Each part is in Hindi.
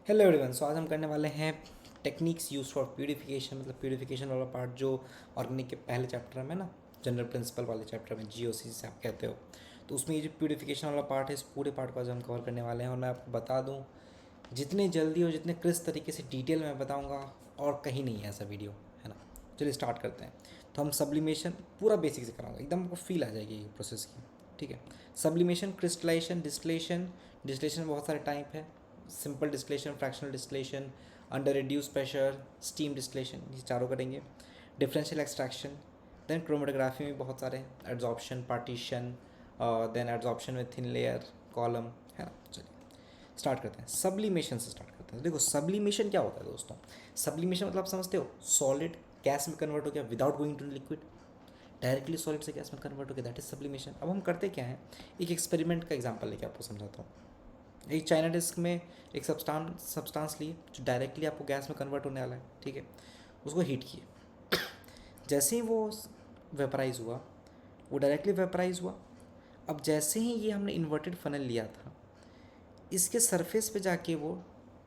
Hello everyone. सो आज हम करने वाले हैं टेक्निक्स यूज फॉर प्यूरिफिकेशन, मतलब प्यूरिफिकेशन वाला पार्ट जो ऑर्गेनिक के पहले चैप्टर में ना, जनरल प्रिंसिपल वाले चैप्टर में, जीओसी से आप कहते हो। तो उसमें ये जो प्यूरिफिकेशन वाला पार्ट है, इस पूरे पार्ट को आज हम कवर करने वाले हैं। और मैं आपको बता दूं, जितने जल्दी और जितने क्रिस्प तरीके से डिटेल में बताऊँगा, और कहीं नहीं है ऐसा वीडियो, है ना। चलिए स्टार्ट करते हैं। तो हम सब्लिमेशन पूरा बेसिक से कराऊंगा, एकदम आपको फील आ जाएगी ये प्रोसेस की। ठीक है। Sublimation, crystallisation, distillation. डिस्टिलेशन में बहुत सारे टाइप है। Simple distillation, fractional distillation, under reduce pressure, steam distillation, ये चारों करेंगे। डिफरेंशियल एक्सट्रैक्शन, देन क्रोमेटोग्राफी में बहुत सारे, एड्जॉर्प्शन, पार्टीशन, देन एड्जॉर्प्शन में थिन लेयर, कॉलम, है ना। चलिए स्टार्ट करते हैं, सब्लिमेशन से स्टार्ट करते हैं। देखो सब्लिमेशन क्या होता है दोस्तों। सब्लिमेशन मतलब आप समझते हो, सॉलिड गैस में कन्वर्ट हो गया without going to liquid, directly solid से गैस में कन्वर्ट हो गया, दैट इज सब्लिमेशन। अब हम करते क्या है, एक एक्सपेरिमेंट का एग्जांपल लेके आपको समझाता हूँ। एक चाइना डिस्क में एक सब्सटेंस लिए जो डायरेक्टली आपको गैस में कन्वर्ट होने वाला है। ठीक है। उसको हीट किए, जैसे ही वो वेपराइज हुआ, वो डायरेक्टली वेपराइज हुआ। अब जैसे ही ये हमने इन्वर्टेड फनल लिया था, इसके सरफेस पे जाके वो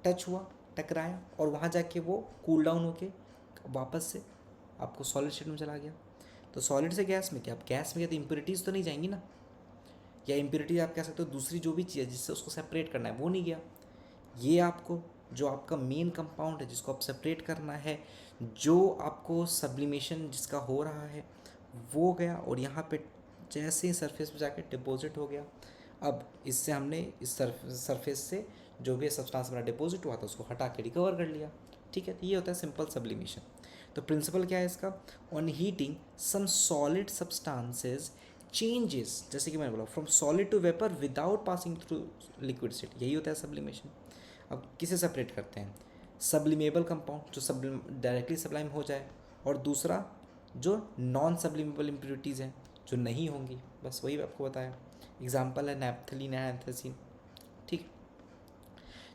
टच हुआ, टकराया, और वहाँ जाके वो कूल डाउन होके वापस से आपको सॉलिड स्टेट में चला गया। तो सॉलिड से गैस में क्या, अब गैस में क्या, तो इम्प्योरिटीज़ तो नहीं जाएंगी ना, या इम्प्योरिटीज आप कह सकते हो दूसरी जो भी चीज़ है जिससे उसको सेपरेट करना है वो नहीं गया। ये आपको जो आपका मेन कंपाउंड है जिसको आप सेपरेट करना है, जो आपको सब्लिमेशन जिसका हो रहा है, वो गया, और यहाँ पे जैसे ही सरफेस पे जाके डिपॉजिट हो गया। अब इससे हमने इस सरफेस से जो भी सब्सटेंस मेरा डिपॉजिट हुआ था उसको हटा के रिकवर कर लिया। ठीक है। तो ये होता है सिंपल सब्लिमेशन। तो प्रिंसिपल क्या है इसका, on heating some solid substances changes, जैसे कि मैंने बोला, from solid to vapour without passing through liquid state, यही होता है सब्लिमेशन। अब किसे सेपरेट करते हैं, सब्लिमेबल कंपाउंड जो डायरेक्टली सब्लाइम हो जाए, और दूसरा जो नॉन सब्लिमेबल इम्प्योरिटीज़ हैं जो नहीं होंगी, बस वही आपको बताया। एग्जाम्पल है नैप्थलीन एंड एंथ्रासीन। ठीक।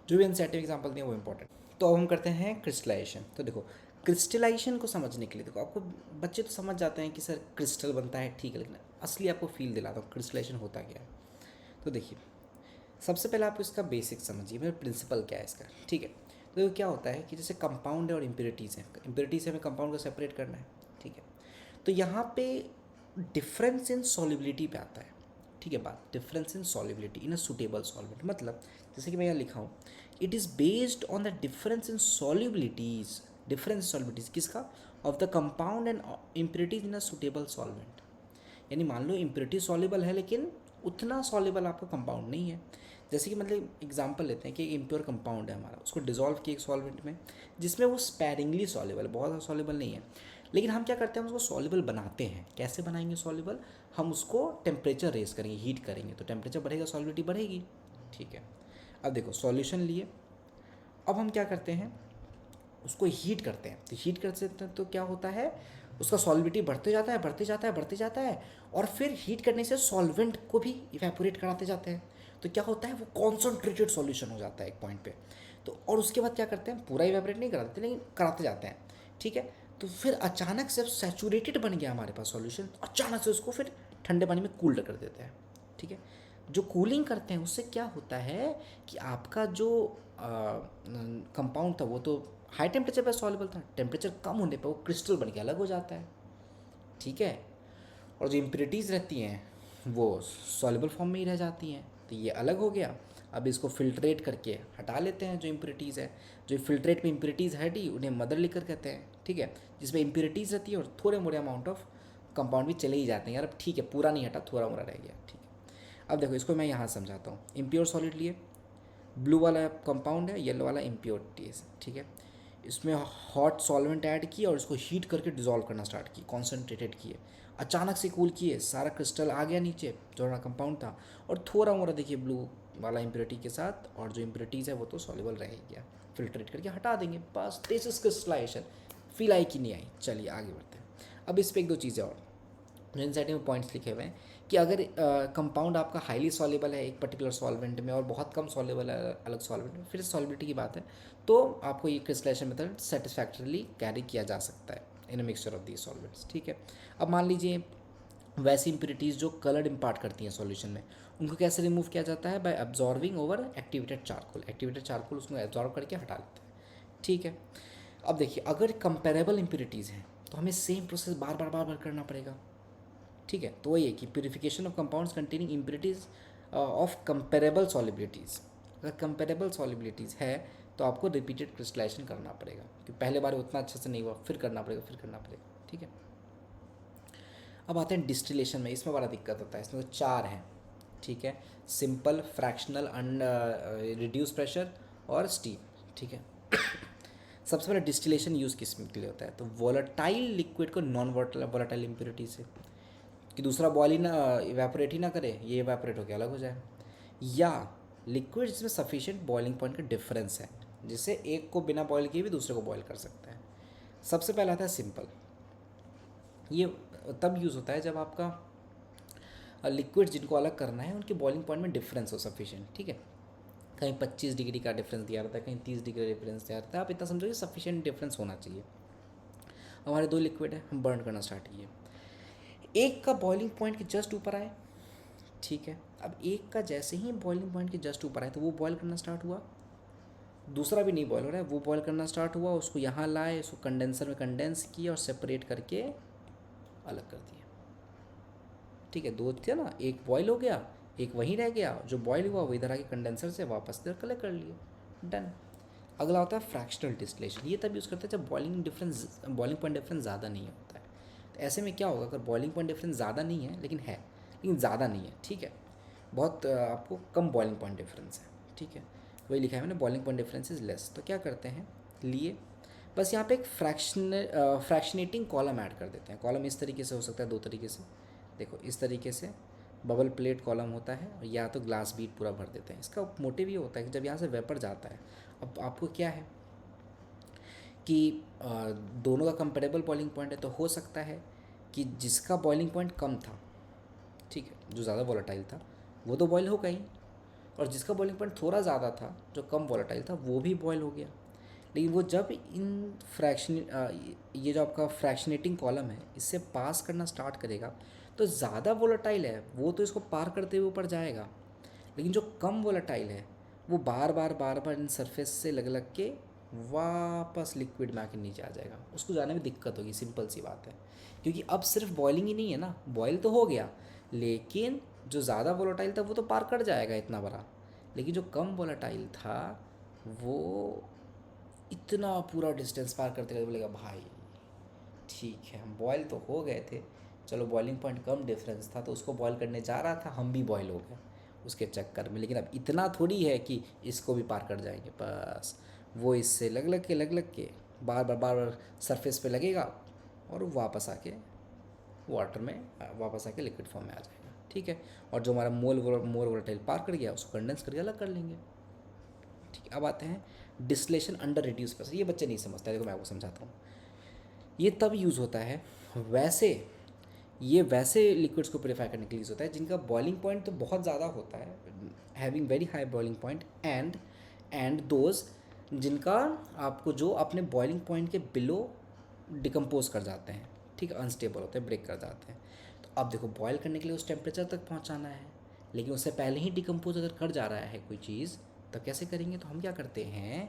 जो भी एनसीईआरटी एग्जाम्पल दिए वो इंपॉर्टेंट। तो अब हम करते हैं क्रिस्टलाइजेशन। तो देखो क्रिस्टलाइजेशन को समझने के लिए, देखो आपको बच्चे तो समझ जाते हैं कि सर क्रिस्टल बनता है, ठीक है, लेकिन असली आपको फील दिलाता हूँ क्रिस्टलाइजेशन होता क्या है। तो देखिए, सबसे पहले आप इसका बेसिक समझिए, मेरा प्रिंसिपल क्या है इसका। ठीक है। तो क्या होता है कि जैसे कंपाउंड है और इम्प्योरिटीज़ है, इम्प्योरिटीज़ से हमें कंपाउंड को सेपरेट करना है। ठीक है। तो यहाँ पे डिफरेंस इन सॉलिबिलिटी पे आता है। ठीक है बात, difference in solubility in a suitable solvent, मतलब जैसे कि मैं यहाँ लिखा हूँ, it is based on the difference in solubilities, difference solubilities किसका, of the compound and impurities in a suitable solvent. यानी मान लो इम्प्योरिटी सॉल्युबल है लेकिन उतना सॉल्युबल आपका कंपाउंड नहीं है। जैसे कि मतलब एग्जांपल लेते हैं कि एक इम्प्योर कंपाउंड है हमारा, उसको डिजोल्व किए एक सॉल्वेंट में जिसमें वो स्पैरिंगली सॉल्युबल, बहुत सॉल्युबल नहीं है, लेकिन हम क्या करते हैं, हम उसको सॉल्युबल बनाते हैं। कैसे बनाएंगे सॉल्युबल, हम उसको टेम्परेचर रेज करेंगे, हीट करेंगे, तो टेम्परेचर बढ़ेगा, सॉल्युबिलिटी बढ़ेगी। ठीक है। अब देखो सॉल्यूशन लिए, अब हम क्या करते हैं, उसको हीट करते हैं। तो हीट करते हैं तो क्या होता है, उसका सॉल्विटी बढ़ते जाता है, बढ़ते जाता है, बढ़ते जाता है, और फिर हीट करने से सॉल्वेंट को भी इवेपोरेट कराते जाते हैं। तो क्या होता है, वो कॉन्सनट्रेटेड सॉल्यूशन हो जाता है एक पॉइंट पे। तो और उसके बाद क्या करते हैं, पूरा इवेपोरेट नहीं कराते लेकिन कराते जाते हैं। ठीक है। तो फिर अचानक से सैचुरेटेड बन गया हमारे पास सॉल्यूशन, अचानक से उसको फिर ठंडे पानी में कूल्ड कर देते हैं। ठीक है। जो कूलिंग करते हैं उससे क्या होता है कि आपका जो कंपाउंड था वो तो हाई टेम्परेचर पर सॉल्युबल था, टेम्परेचर कम होने पर वो क्रिस्टल बन के अलग हो जाता है। ठीक है। और जो इम्प्योरिटीज़ रहती हैं वो सॉल्युबल फॉर्म में ही रह जाती हैं, तो ये अलग हो गया। अब इसको फिल्ट्रेट करके हटा लेते हैं जो इम्प्योरिटीज़ है। जो फिल्ट्रेट में इम्प्योरिटीज़ हटी उन्हें मदर लिकर कहते हैं। ठीक है। जिसमें इम्प्योरिटीज़ रहती है और थोड़े मोड़े अमाउंट ऑफ कंपाउंड भी चले ही जाते हैं, यार अब ठीक है पूरा नहीं हटा, थोड़ा मोड़ा रह गया। ठीक है। अब देखो इसको मैं यहाँ समझाता हूँ। इम्प्योर सॉलिड लिए, ब्लू वाला कंपाउंड है, येलो वाला इम्प्योरिटीज़। ठीक है। इसमें हॉट सॉल्वेंट ऐड किया और इसको हीट करके डिजोल्व करना स्टार्ट किए, कॉन्सेंट्रेटेड किए, अचानक से कूल किए, सारा क्रिस्टल आ गया नीचे जो हमारा कंपाउंड था, और थोड़ा मोड़ा देखिए ब्लू वाला इम्प्योरिटी के साथ, और जो इम्प्योरिटीज़ है वो तो सॉल्युबल रह ही गया, फिल्ट्रेट करके हटा देंगे, बस दिस इज क्रिस्टलाइजेशन। फील आई कि नहीं आई, चलिए आगे बढ़ते हैं। अब इस पर एक दो चीज़ें और, एनसीईआरटी में पॉइंट्स लिखे हुए हैं कि अगर कंपाउंड आपका हाईली सॉल्युबल है एक पर्टिकुलर सॉल्वेंट में और बहुत कम सॉल्युबल है अलग सॉल्वेंट में, फिर सॉल्युबिलिटी की बात है, तो आपको ये क्रिस्टलाइजेशन मेथड सेटिस्फैक्टरली कैरी किया जा सकता है in a mixture of the solvents. ठीक है। अब मान लीजिए वैसी इम्प्योरिटीज़ जो कलर इम्पार्ट करती हैं सॉल्यूशन में, उनको कैसे रिमूव किया जाता है? By absorbing over activated charcoal. Activated charcoal उसको एब्जॉर्ब करके हटा लेते हैं, ठीक है। अब देखिए, अगर कंपेरेबल इम्प्योरिटीज़ हैं तो हमें सेम प्रोसेस बार बार करना पड़ेगा, ठीक है। तो वही है कि purification of compounds containing impurities of comparable solubilities. अगर कंपेरेबल सॉलिबिलिटीज़ है तो आपको रिपीटेड क्रिस्टलाइजेशन करना पड़ेगा, क्योंकि पहले बार उतना अच्छे से नहीं हुआ, फिर करना पड़ेगा, ठीक है। अब आते हैं डिस्टिलेशन में, इसमें बड़ा दिक्कत होता है। इसमें तो 4 हैं, ठीक है। सिंपल, फ्रैक्शनल, रिड्यूस प्रेशर और स्टीम, ठीक है। सबसे पहले डिस्टिलेशन यूज़ किस के लिए होता है? तो वोलेटाइल लिक्विड को नॉन वोलेटाइल इम्प्योरिटी से, कि दूसरा बॉयल ही ना, इवेपोरेट ही ना करे, ये इवेपोरेट होकर अलग हो जाए, या लिक्विड जिसमें सफिशिएंट बॉइलिंग पॉइंट का डिफरेंस है, जिससे एक को बिना बॉयल किए भी दूसरे को बॉयल कर सकते हैं। सबसे पहला आता है सिंपल। ये तब यूज़ होता है जब आपका लिक्विड जिनको अलग करना है उनके बॉइलिंग पॉइंट में डिफरेंस हो सफिशिएंट, ठीक है। कहीं 25 डिग्री का डिफरेंस दिया रहता है, कहीं 30 डिग्री डिफरेंस दिया रहता है। आप इतना समझो कि सफिशिएंट डिफरेंस होना चाहिए। हमारे 2 लिक्विड है, हम बर्न करना स्टार्ट किए, एक का बॉइलिंग पॉइंट के जस्ट ऊपर आए, ठीक है। अब एक का जैसे ही बॉइलिंग पॉइंट के जस्ट ऊपर आए तो वो बॉयल करना स्टार्ट हुआ, दूसरा भी नहीं बॉयल हो रहा है, वो बॉयल करना स्टार्ट हुआ, उसको यहाँ लाए, उसको कंडेंसर में कंडेंस किया और सेपरेट करके अलग कर दिया, ठीक है। 2 थे ना, एक बॉयल हो गया, एक वहीं रह गया, जो बॉयल हुआ वो इधर आके कंडेंसर से वापस इधर कलेक्ट कर लिए, डन। अगला होता है फ्रैक्शनल डिस्टिलेशन। ये तब यूज़ करते हैं जब बॉइलिंग पॉइंट डिफरेंस ज़्यादा नहीं होता है। तो ऐसे में क्या होगा, अगर बॉइलिंग पॉइंट डिफरेंस ज़्यादा नहीं है लेकिन ज़्यादा नहीं है, ठीक है, बहुत आपको कम बॉइलिंग पॉइंट डिफरेंस है, ठीक है, वही लिखा है मैंने, boiling point difference is less. तो क्या करते हैं, लिए बस यहाँ पे एक फ्रैक्शनेटिंग कॉलम ऐड कर देते हैं। कॉलम इस तरीके से हो सकता है, 2 तरीके से, देखो इस तरीके से बबल प्लेट कॉलम होता है, और या तो ग्लास बीड पूरा भर देते हैं। इसका मोटिव ये होता है कि जब यहाँ से वेपर जाता है, अब आपको क्या है कि दोनों का कंपेरेबल बॉइलिंग पॉइंट है, तो हो सकता है कि जिसका बॉइलिंग पॉइंट कम था, ठीक है, जो ज़्यादा वोलेटाइल था, वो तो बॉयल होगा ही, और जिसका बॉइलिंग पॉइंट थोड़ा ज़्यादा था, जो कम वोलेटाइल था, वो भी बॉयल हो गया। लेकिन वो जब इन ये जो आपका फ्रैक्शनेटिंग कॉलम है, इससे पास करना स्टार्ट करेगा, तो ज़्यादा वोलेटाइल है वो तो इसको पार करते हुए ऊपर जाएगा, लेकिन जो कम वोलेटाइल है वो बार बार इन सरफेस से लग के वापस लिक्विड में आके नीचे आ जाएगा। उसको जाने में दिक्कत होगी, सिंपल सी बात है, क्योंकि अब सिर्फ बॉइलिंग ही नहीं है ना, बॉयल तो हो गया, लेकिन जो ज़्यादा वोलेटाइल था वो तो पार कर जाएगा इतना बड़ा, लेकिन जो कम वोलेटाइल था वो इतना पूरा डिस्टेंस पार करते करते बोलेगा भाई ठीक है, हम बॉयल तो हो गए थे, चलो बॉइलिंग पॉइंट कम डिफरेंस था तो उसको बॉयल करने जा रहा था, हम भी बॉयल हो गए उसके चक्कर में, लेकिन अब इतना थोड़ी है कि इसको भी पार कर जाएंगे। बस वो इससे लग के बार सरफेस पे लगेगा और वापस आके वाटर में वापस आके लिक्विड फॉर्म में आ जाएगा, ठीक है। और जो हमारा मोर वोलेटाइल पार कर गया उसको कंडेंस करके अलग कर लेंगे, ठीक है। अब आते हैं डिस्टिलेशन अंडर रिड्यूस प्रेशर। ये बच्चे नहीं समझते, देखो मैं आपको समझाता हूँ। ये तब यूज़ होता है वैसे लिक्विड्स को प्योरीफाई करने के लिए यूज़ होता है जिनका बॉइलिंग पॉइंट तो बहुत ज़्यादा होता है, having very high boiling point, and those जिनका आपको जो अपने बॉइलिंग पॉइंट के बिलो डिकम्पोज कर जाते हैं, ठीक है, अनस्टेबल होते हैं, ब्रेक कर जाते हैं। तो अब देखो बॉयल करने के लिए उस टेम्परेचर तक पहुंचाना है, लेकिन उससे पहले ही डिकम्पोज अगर कर जा रहा है कोई चीज़, तो कैसे करेंगे? तो हम क्या करते हैं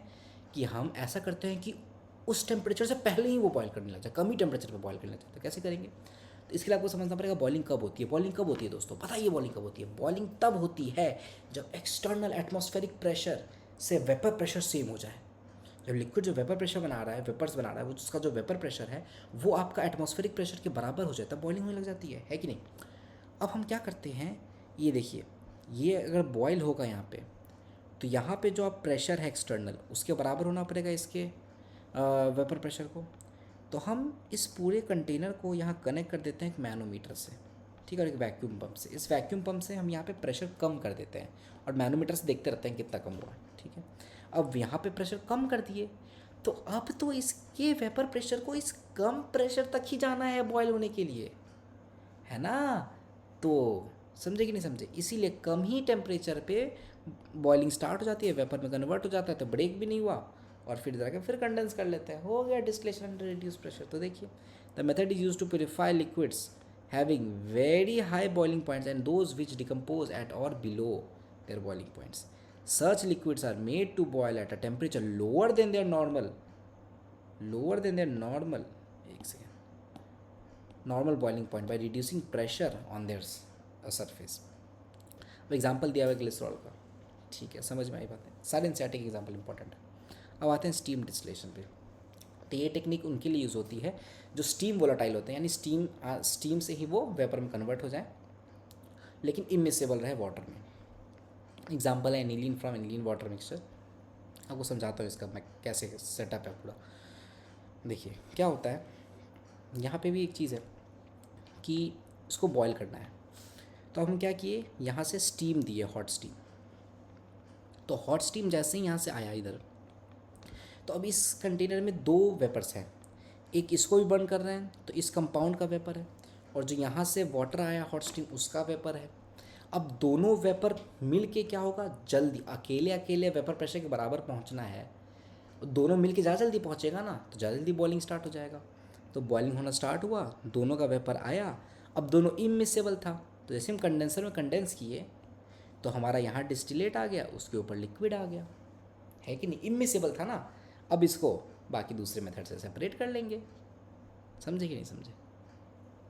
कि हम ऐसा करते हैं कि उस टेम्परेचर से पहले ही वो बॉयल करने लग जाए, कम ही टेम्परेचर पर बॉयल करने लग जाए। तो कैसे करेंगे? तो इसके लिए आपको समझना पड़ेगा बॉइलिंग कब होती है। बॉइलिंग कब होती है दोस्तों, पता है ये बॉइलिंग कब होती है? बॉइलिंग तब होती है जब एक्सटर्नल एटमॉस्फेरिक प्रेशर से वेपर प्रेशर सेम हो जाए। जब लिक्विड जो वेपर प्रेशर बना रहा है, वेपर्स बना रहा है, वो उसका जो वेपर प्रेशर है वो आपका एटमॉस्फेरिक प्रेशर के बराबर हो जाता है, बॉइलिंग होने लग जाती है कि नहीं? अब हम क्या करते हैं, ये देखिए, ये अगर बॉयल होगा यहाँ पे, तो यहाँ पे जो आप प्रेशर है एक्सटर्नल उसके बराबर होना पड़ेगा इसके वेपर प्रेशर को। तो हम इस पूरे कंटेनर को यहाँ कनेक्ट कर देते हैं एक मैनोमीटर से, ठीक है, और एक वैक्यूम पंप से। इस वैक्यूम पंप से हम यहाँ पे प्रेशर कम कर देते हैं और मैनोमीटर से देखते रहते हैं कितना कम हुआ है, ठीक है। अब यहाँ पे प्रेशर कम कर दिए, तो अब तो इसके वेपर प्रेशर को इस कम प्रेशर तक ही जाना है बॉयल होने के लिए, है ना? तो समझे कि नहीं समझे? इसीलिए कम ही टेम्परेचर पे बॉइलिंग स्टार्ट हो जाती है, वेपर में कन्वर्ट हो जाता है, तो ब्रेक भी नहीं हुआ, और फिर जाकर फिर कंडेंस कर लेते हैं, हो गया डिस्टिलेशन अंडर रिड्यूस प्रेशर। तो देखिए, the method is use to purify liquids having very high boiling points and those which decompose at or below their boiling points. Such liquids are made to boil at a temperature lower than their normal, एक second, normal boiling point by reducing pressure on their surface. Example दिया हुआ है ग्लिसरॉल का, ठीक है, समझ में आई बात है, सारे स्टैटिक एग्जाम्पल इंपॉर्टेंट है। अब आते हैं स्टीम डिस्टिलेशन पे। तो ये टेक्निक उनके लिए यूज़ होती है जो स्टीम वोलाटाइल होते हैं, यानी स्टीम से ही वो वेपर में कन्वर्ट हो जाए लेकिन इमिसेबल रहे वाटर में। एग्जाम्पल है aniline from aniline water mixture. आपको समझाता हूँ इसका मैं कैसे सेटअप है पूरा। देखिए क्या होता है, यहाँ पे भी एक चीज़ है कि इसको बॉयल करना है, तो हम क्या किए, यहाँ से स्टीम दिए, हॉट स्टीम। तो हॉट स्टीम जैसे ही यहाँ से आया इधर, तो अब इस कंटेनर में दो वेपर्स हैं, एक इसको भी बर्न कर रहे हैं तो इस कंपाउंड का वेपर है, और जो यहाँ से वाटर आया हॉट स्टीम उसका वेपर है। अब दोनों वेपर मिल के क्या होगा, जल्दी, अकेले अकेले वेपर प्रेशर के बराबर पहुँचना है, दोनों मिल के ज़्यादा जल्दी पहुँचेगा ना, तो ज़्यादा जल्दी बॉइलिंग स्टार्ट हो जाएगा। तो बॉइलिंग होना स्टार्ट हुआ, दोनों का वेपर आया, अब दोनों इमिसेबल था, तो जैसे हम कंडेंसर में कंडेंस किए तो हमारा यहाँ डिस्टिलेट आ गया, उसके ऊपर लिक्विड आ गया, है कि नहीं, इमिसेबल था ना। अब इसको बाकी दूसरे मेथड से सेपरेट कर लेंगे। समझे कि नहीं समझे,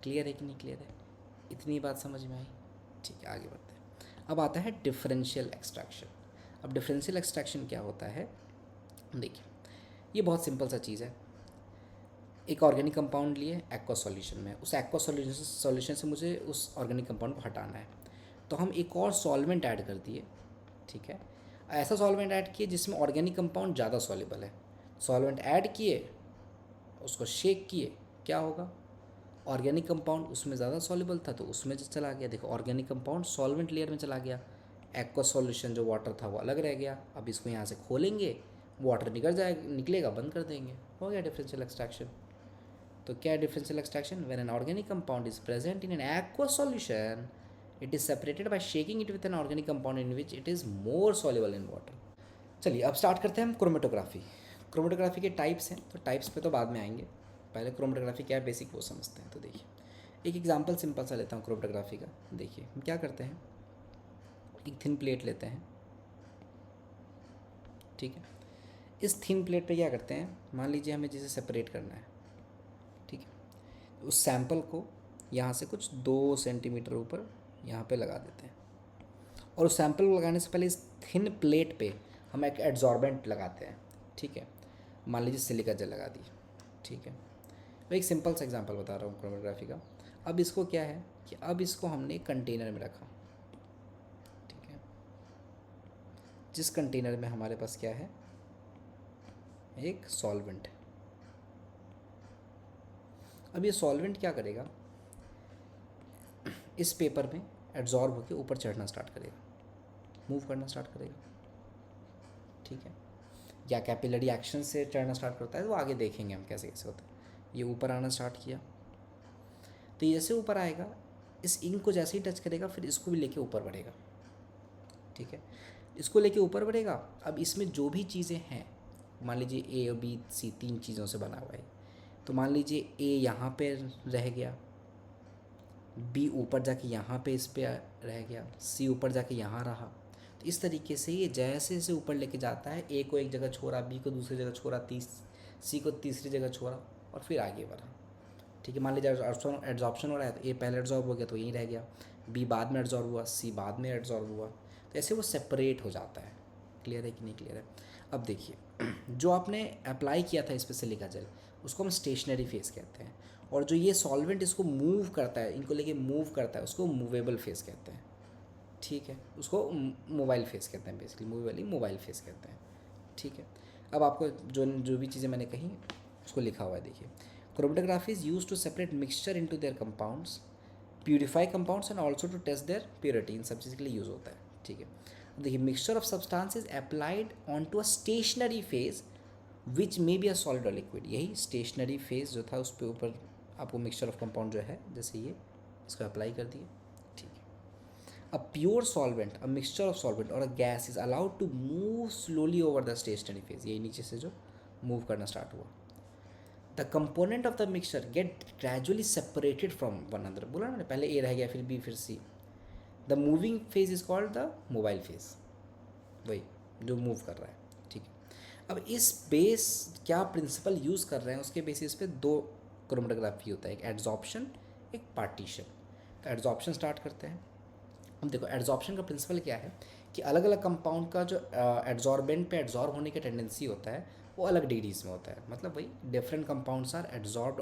क्लियर है कि नहीं क्लियर है, इतनी बात समझ में आई? ठीक है, आगे बढ़ते हैं। अब आता है डिफरेंशियल एक्सट्रैक्शन। अब डिफरेंशियल एक्सट्रैक्शन क्या होता है, देखिए ये बहुत सिंपल सा चीज़ है। एक ऑर्गेनिक कंपाउंड लिए एक्वा सॉल्यूशन में, उस एक्वा सॉल्यूशन से मुझे उस ऑर्गेनिक कंपाउंड को हटाना है, तो हम एक और सॉल्वेंट ऐड कर दिए, ठीक है, ऐसा सॉल्वेंट ऐड किए जिसमें ऑर्गेनिक कंपाउंड ज़्यादा सॉल्युबल है। सॉल्वेंट ऐड किए, उसको शेक किए, क्या होगा, ऑर्गेनिक कंपाउंड उसमें ज़्यादा सॉल्युबल था तो उसमें चला गया, देखो ऑर्गेनिक कंपाउंड सॉल्वेंट लेयर में चला गया, एक्वा सॉल्यूशन जो वाटर था वो अलग रह गया। अब इसको यहाँ से खोलेंगे, वाटर निकलेगा, बंद कर देंगे, हो गया डिफरेंशियल एक्सट्रैक्शन। तो क्या है differential extraction, when an organic compound is present in an aqua solution it is separated by shaking it with an organic compound in which it is more soluble in water. चलिए अब स्टार्ट करते हैं हम क्रोमेटोग्राफी। क्रोमेटोग्राफी के टाइप्स हैं, तो टाइप्स पे तो बाद में आएंगे, पहले क्रोमेटोग्राफी क्या है बेसिक वो समझते हैं। तो देखिए एक एग्जांपल सिंपल सा लेता हूँ क्रोमेटोग्राफी का। देखिए हम क्या करते हैं, एक थिन प्लेट लेते हैं, ठीक है, इस थिन प्लेट पे क्या करते हैं, मान लीजिए हमें जिसे सेपरेट करना है, ठीक है, उस सैंपल को यहाँ से कुछ 2 सेंटीमीटर ऊपर यहाँ पे लगा देते हैं, और उस सैंपल को लगाने से पहले इस थिन प्लेट पे हम एक एड्जॉर्बेंट लगाते हैं, ठीक है, मान लीजिए सिलिका जेल लगा दी, ठीक है। मैं एक सिंपल सा एग्जांपल बता रहा हूँ क्रोमेटोग्राफी का। अब इसको क्या है कि अब इसको हमने कंटेनर में रखा, ठीक है, जिस कंटेनर में हमारे पास क्या है, एक सॉल्वेंट है। अब ये सॉल्वेंट क्या करेगा, इस पेपर में एब्जॉर्ब होकर ऊपर चढ़ना स्टार्ट करेगा, मूव करना स्टार्ट करेगा, ठीक है, या कैपिलरी एक्शन से चढ़ना स्टार्ट करता है, तो आगे देखेंगे हम कैसे कैसे होता है। ये ऊपर आना स्टार्ट किया, तो ये जैसे ऊपर आएगा, इस इंक को जैसे ही टच करेगा फिर इसको भी लेके ऊपर बढ़ेगा, ठीक है, इसको लेके ऊपर बढ़ेगा। अब इसमें जो भी चीज़ें हैं, मान लीजिए ए और बी सी 3 चीज़ों से बना हुआ है, तो मान लीजिए ए यहाँ पे रह गया, बी ऊपर जाके यहाँ पे इस पे रह गया, सी ऊपर जाके यहाँ रहा। तो इस तरीके से ये जैसे जैसे ऊपर लेके जाता है, ए को एक जगह छोड़ा, बी को दूसरी जगह छोड़ा, सी को तीसरी जगह छोड़ा और फिर आगे बढ़ा, ठीक है। मान लीजिए एड्जॉर्प्शन हो रहा है, तो ए पहले एड्जॉर्ब हो गया तो यहीं रह गया, बी बाद में एड्जॉर्ब हुआ, सी बाद में एड्जॉर्ब हुआ, तो ऐसे वो सेपरेट हो जाता है। क्लियर है कि नहीं क्लियर है? अब देखिए जो आपने अप्लाई किया था इस पर सिलिका जेल, उसको हम स्टेशनरी फेस कहते हैं, और जो ये सॉल्वेंट इसको मूव करता है, इनको लेके मूव करता है, उसको मूवेबल फेस कहते हैं, ठीक है, उसको मोबाइल फेस कहते हैं, बेसिकली मूवेबल ही मोबाइल फेस कहते हैं, ठीक है। अब आपको जो जो भी चीज़ें मैंने कही उसको लिखा हुआ है, देखिए chromatography is use to separate mixture into their compounds, purify compounds and also to test their purity, इन सब चीज़ के लिए यूज़ होता है, ठीक है। देखिए mixture of substance is applied on to a stationary phase which may be a solid और लिक्विड, यही स्टेशनरी फेज जो था उस पर ऊपर आपको मिक्सचर ऑफ कंपाउंड जो है, जैसे ये इसको अप्लाई कर दिए, ठीक है। A pure solvent, a mixture of solvent और a gas is allowed to move slowly over the stationary phase, यही नीचे से जो मूव करना स्टार्ट हुआ, the component of the mixture get gradually separated from one another. बोला ना पहले ए रह गया, फिर बी, फिर C. The moving phase is called the mobile phase, वही जो मूव कर रहा है, ठीक है। अब इस बेस क्या प्रिंसिपल यूज़ कर रहे हैं, उसके बेसिस पे दो क्रोमेटोग्राफी होता है, एक एड्जॉर्प्शन, एक पार्टीशन। एड्जॉर्प्शन स्टार्ट करते हैं। अब देखो एड्जॉर्प्शन का प्रिंसिपल क्या है कि अलग अलग कंपाउंड का जो एड्जॉर्बेंट पे एड्जॉर्ब होने की टेंडेंसी होता है वो अलग डिग्रीज में होता है। मतलब वही different compounds are adsorbed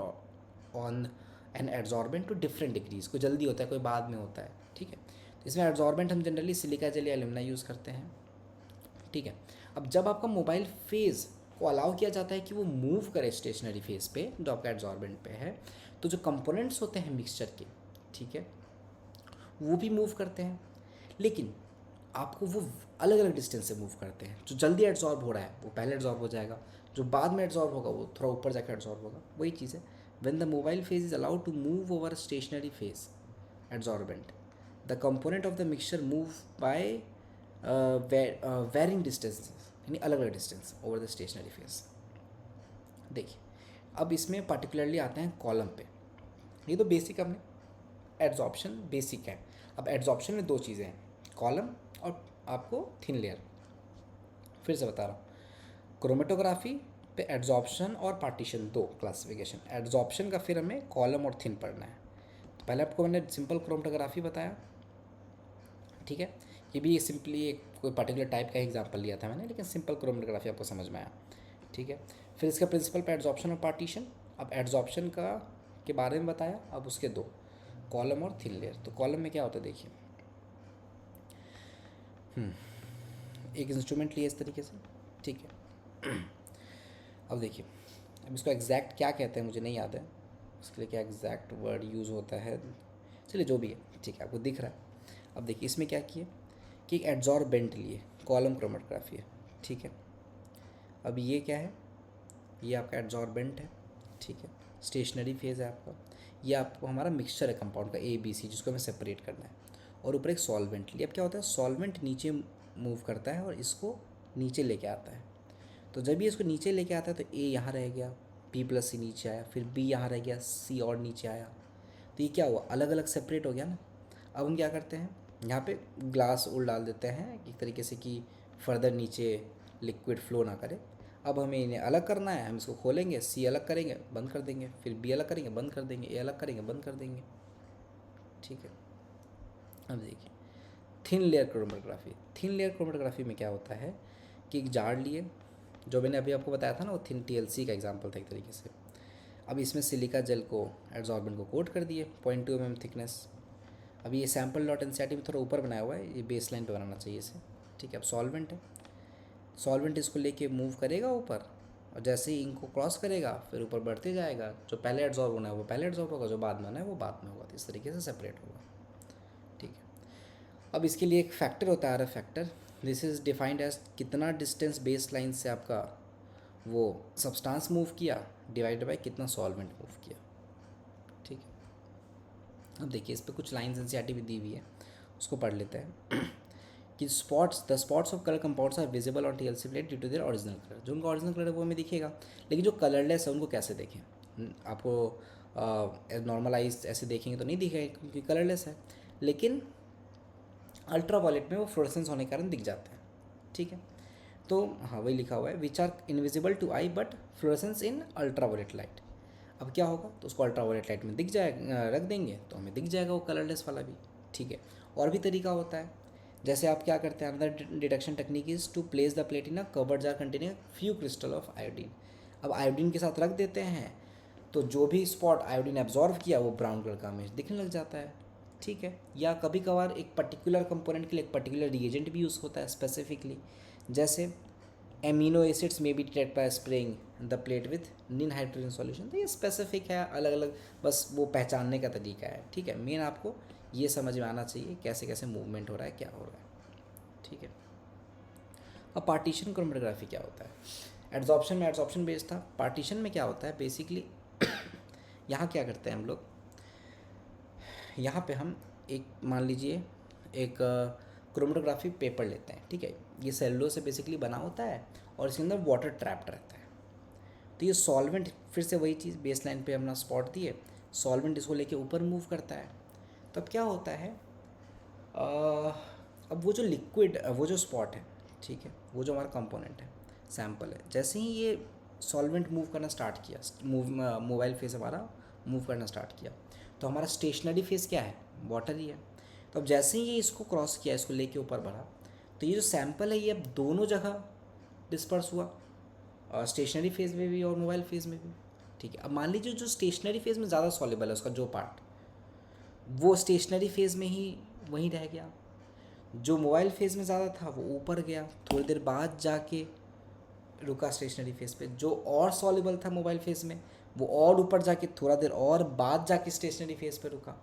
on an adsorbent to different degrees. कोई जल्दी होता है, कोई बाद में होता है, ठीक है। तो इसमें एड्जॉर्बेंट हम जनरली सिलिका जेल या एल्यूमिना यूज़ करते हैं, ठीक है। अब जब आपका मोबाइल फेज़ को अलाउ किया जाता है कि वो मूव करे स्टेशनरी फेज़ पे जो आपका एड्जॉर्बेंट पे है, तो जो कंपोनेंट्स होते हैं मिक्सचर के, ठीक है, वो भी मूव करते हैं, लेकिन आपको वो अलग अलग डिस्टेंस से मूव करते हैं। जो जल्दी एड्जॉर्ब हो रहा है वो पहले एड्जॉर्ब हो जाएगा, जो बाद में एड्जॉर्ब होगा वो थोड़ा ऊपर जाकर एड्जॉर्ब होगा। वही चीज़ है, when the mobile phase is allowed to move over stationary phase adsorbent, the component of the mixture move by varying distance, यानी अलग अलग distance over the stationary phase. देखिए अब इसमें पर्टिकुलरली आते हैं कॉलम पे। ये तो बेसिक हमने एड्जॉर्प्शन बेसिक है। अब एड्जॉर्प्शन में दो चीज़ें हैं, कॉलम और आपको थिन लेयर। फिर से बता रहा हूँ, क्रोमेटोग्राफी पे एड्जॉर्प्शन और पार्टीशन दो क्लासिफिकेशन। एड्जॉर्प्शन का फिर हमें कॉलम और थिन पढ़ना है। तो पहले आपको मैंने सिंपल क्रोमेटोग्राफी बताया, ठीक है। ये भी सिंपली एक कोई पर्टिकुलर टाइप का एग्जांपल लिया था मैंने, लेकिन सिंपल क्रोमेटोग्राफी आपको समझ में आया, ठीक है। फिर इसका प्रिंसिपल पे एड्जॉर्प्शन और पार्टीशन। अब एड्जॉर्प्शन का के बारे में बताया, अब उसके दो, कॉलम और थिन लेयर। तो कॉलम में क्या होता है देखिए, एक इंस्ट्रूमेंट लिया इस तरीके से, ठीक है। अब देखिए, अब इसको एग्जैक्ट क्या कहते हैं मुझे नहीं याद है, उसके लिए क्या एग्जैक्ट वर्ड यूज़ होता है, चलिए जो भी है, ठीक है, आपको दिख रहा है। अब देखिए इसमें क्या किए कि एक एड्जॉर्बेंट लिए, कॉलम क्रोमेटोग्राफी है, ठीक है। अब ये क्या है, ये आपका एड्जॉर्बेंट है, ठीक है, स्टेशनरी फेज़ है आपका। ये आपको हमारा मिक्सचर है कंपाउंड का ए बी सी, जिसको हमें सेपरेट करना है। और ऊपर एक सॉल्वेंट लिए। अब क्या होता है, सॉल्वेंट नीचे मूव करता है और इसको नीचे लेके आता है। तो जब ये इसको नीचे लेके आता है तो ए यहाँ रह गया, बी प्लस सी नीचे आया, फिर बी यहाँ रह गया, सी और नीचे आया। तो ये क्या हुआ, अलग अलग सेपरेट हो गया ना। अब हम क्या करते हैं, यहाँ पे ग्लास उल डाल देते हैं एक तरीके से कि फर्दर नीचे लिक्विड फ्लो ना करे। अब हमें इन्हें अलग करना है, हम इसको खोलेंगे, सी अलग करेंगे, बंद कर देंगे, फिर बी अलग करेंगे, बंद कर देंगे, ए अलग करेंगे, बंद कर देंगे, ठीक है। अब देखिए thin layer chromatography. Thin layer chromatography में क्या होता है कि एक जार लिए, जो मैंने अभी आपको बताया था ना, वो थिन TLC का एग्जांपल था एक तरीके से। अब इसमें सिलिका जेल को एड्जॉर्बेंट को कोट कर दिए 0.2 mm थिकनेस। अब ये सैम्पल डॉट एनसीईआरटी में थोड़ा ऊपर बनाया हुआ है, ये बेस लाइन पर बनाना चाहिए इसे, ठीक है। अब सॉल्वेंट है, सॉल्वेंट इसको लेके मूव करेगा ऊपर, और जैसे ही इंक को क्रॉस करेगा फिर ऊपर बढ़ते जाएगा। जो पहले एड्जॉर्ब होना है वो पहले एड्जॉर्ब होगा, जो बाद में होना है वो बाद में होगा। तो इस तरीके से सेपरेट होगा, ठीक है। अब इसके लिए एक फैक्टर होता है, RF factor. This is defined as कितना डिस्टेंस बेस लाइन से आपका वो सब्सटेंस मूव किया डिवाइडेड बाय कितना सॉल्वेंट मूव किया, ठीक है। अब देखिए इस पर कुछ लाइन्स एनसीईआरटी भी दी हुई है, उसको पढ़ लेते हैं कि the spots of colour compounds are visible on TLC plate due to their original colour. जो उनका ओरिजिनल कलर है वो हमें दिखेगा, लेकिन जो कलरलेस है उनको कैसे देखें। आपको नॉर्मलाइज ऐसे देखेंगे तो नहीं दिखेगा क्योंकि कलरलेस है, लेकिन अल्ट्रा वायलेट में वो फ्लोरेसेंस होने के कारण दिख जाते हैं, ठीक है। तो हाँ वही लिखा हुआ है, which are invisible to eye but fluorescence in ultraviolet light. अब क्या होगा, तो उसको अल्ट्रा वायलेट लाइट में दिख जाएगा, रख देंगे तो हमें दिख जाएगा वो कलरलेस वाला भी, ठीक है। और भी तरीका होता है, जैसे आप क्या करते हैं, another detection technique is to place the plate in a covered jar containing few crystal of iodine. अब आयोडीन के साथ रख देते हैं तो जो भी स्पॉट आयोडीन एब्जॉर्व किया वो ब्राउन कलर का हमें दिखने लग जाता है, ठीक है। या कभी कभार एक पर्टिकुलर कंपोनेंट के लिए एक पर्टिकुलर रिएजेंट भी यूज़ होता है स्पेसिफिकली, जैसे एमिनो एसिड्स में be detect by spraying the plate with ninhydrin solution. तो ये स्पेसिफिक है, अलग अलग बस वो पहचानने का तरीका है, ठीक है। मेन आपको ये समझ में आना चाहिए कैसे कैसे मूवमेंट हो रहा है, क्या हो रहा है, ठीक है। अब पार्टीशन क्रोमेटोग्राफी क्या होता है, एड्जॉर्प्शन में एड्जॉर्प्शन बेस्ड था। पार्टीशन में क्या होता है बेसिकली यहाँ क्या करते हैं हम लोग, यहाँ पे हम एक मान लीजिए एक क्रोमेटोग्राफी पेपर लेते हैं, ठीक है। ये सेलुलोज से बेसिकली बना होता है और इसके अंदर वाटर ट्रैप्ड रहता है। तो ये सॉल्वेंट फिर से वही चीज़ बेस लाइन पर अपना स्पॉट दिए, सॉल्वेंट इसको लेके ऊपर मूव करता है। तो अब क्या होता है, अब वो जो लिक्विड, वो जो स्पॉट है, ठीक है, वो जो हमारा कंपोनेंट है, सैम्पल है, जैसे ही ये सॉल्वेंट मूव करना स्टार्ट किया, मोबाइल फेस हमारा मूव करना स्टार्ट किया, तो हमारा स्टेशनरी फेस क्या है, वाटर ही है। तो अब जैसे ही ये इसको क्रॉस किया, इसको लेके ऊपर बढ़ा, तो ये जो सैम्पल है ये अब दोनों जगह डिस्पर्स हुआ, स्टेशनरी फेज में भी और मोबाइल फेज में भी, ठीक है। अब मान लीजिए जो स्टेशनरी फेज में ज़्यादा सॉल्युबल है उसका जो पार्ट, वो स्टेशनरी फेज में ही वहीं रह गया, जो मोबाइल फेज में ज़्यादा था वो ऊपर गया, थोड़ी देर बाद जाके रुका स्टेशनरी फेज पे। जो और सॉल्युबल था मोबाइल फेज में वो और ऊपर जाके थोड़ा देर और बाद जाके स्टेशनरी फेज पे रुका,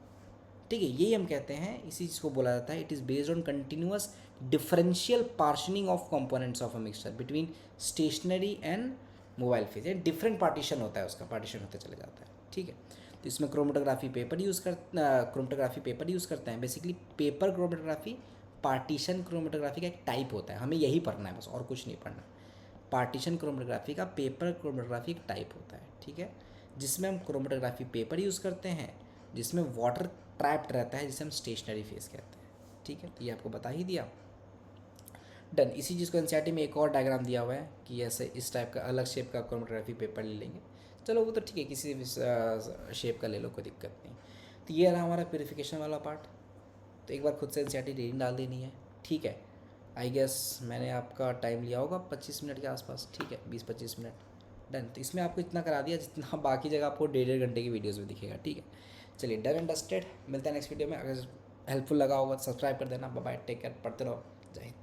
ठीक है। यही हम कहते हैं, इसी चीज़ को बोला जाता है, it is based on continuous differential partitioning of components of a mixture between stationary and mobile phase. ये डिफरेंट पार्टीशन होता है, उसका पार्टीशन होते चले जाता है, ठीक है। तो इसमें क्रोमेटोग्राफी पेपर यूज़ करते हैं। Basically paper chromatography partition chromatography का एक टाइप होता है, हमें यही पढ़ना है बस, और कुछ नहीं पढ़ना। पार्टीशन क्रोमेटोग्राफी का पेपर क्रोमेटोग्राफी एक टाइप होता है, ठीक है, जिसमें हम क्रोमेटोग्राफी पेपर यूज़ करते हैं, जिसमें वाटर ट्रैप्ड रहता है, जिसे हम स्टेशनरी फेज कहते हैं, ठीक है। तो ये आपको बता ही दिया, डन। इसी चीज़ को एनसीईआरटी में एक और डायग्राम दिया हुआ है कि ऐसे इस टाइप का अलग शेप का क्रोमेटोग्राफी पेपर ले लेंगे, चलो वो तो ठीक है, किसी भी शेप का ले लो, कोई दिक्कत नहीं। तो ये रहा हमारा प्यूरिफिकेशन वाला पार्ट। तो एक बार खुद से एनसीईआरटी रीडिंग डाल देनी है, ठीक है। आई गेस मैंने आपका टाइम लिया होगा 25 मिनट के आसपास, ठीक है, 20-25 मिनट, डन। तो इसमें आपको इतना करा दिया जितना बाकी जगह आपको 1.5 घंटे की वीडियोज़ में दिखेगा, ठीक है। चलिए, डन एंड डस्टेड, मिलता है नेक्स्ट वीडियो में। अगर हेल्पफुल लगा होगा तो सब्सक्राइब कर देना। बाय बाय, टेक केयर, पढ़ते रहो, जय हिंद।